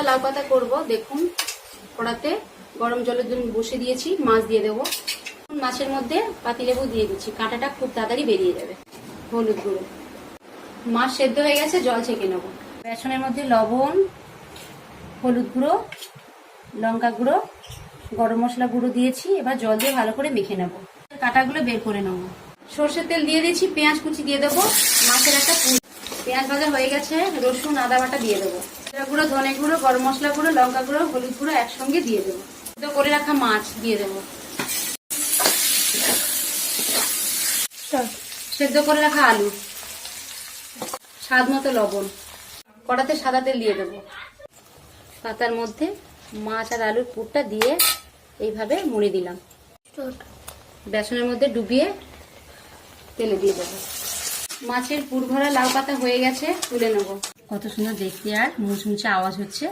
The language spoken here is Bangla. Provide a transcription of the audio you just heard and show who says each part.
Speaker 1: ভরা লাউ পাতা করবো। দেখুন কড়াতে গরম জলের জন্য বসে দিয়েছি, মাছ দিয়ে দেবো। মাছের মধ্যে পাতিলেবু দিয়ে দিচ্ছি, কাঁটাটা খুব তাড়াতাড়ি বেরিয়ে যাবে। হলুদ গুঁড়ো, মাছ সেদ্ধ হয়ে গেছে, জল ছেঁকে নেবো। বেসনের মধ্যে লবণ, হলুদ গুঁড়ো, লঙ্কা গুঁড়ো, গরম মশলা গুঁড়ো দিয়েছি। এবার জল দিয়ে ভালো করে মেখে নেবো। কাঁটাগুলো বের করে নেবো। সর্ষের তেল দিয়ে দিয়েছি, পেঁয়াজ কুচি দিয়ে দেবো। মাছের একটা পেঁয়াজ ভাজা হয়ে গেছে, রসুন আদা বাটা দিয়ে দেবো। জিরা গুঁড়ো, ধনে গুঁড়ো, গরম মশলা গুঁড়ো, লঙ্কা গুঁড়ো, হলুদ গুঁড়ো একসঙ্গে দিয়ে দেবো। সেদ্ধ করে রাখা মাছ দিয়ে দেবো। সেদ্ধ করে রাখা আলু, স্বাদ মতো লবণ। কড়াতে সাদা তেল দিয়ে দেবো। পাতার মধ্যে মাছ আর আলুর পুরটা দিয়ে এইভাবে মুড়ে দিলাম। বেসনের মধ্যে ডুবিয়ে তেলে দিয়ে দেবো। মাছের পুর ভরা লাউ পাতা হয়ে গেছে, তুলে নেবো। কত সুন্দর দেখতে আর মুচমুচে আওয়াজ হচ্ছে।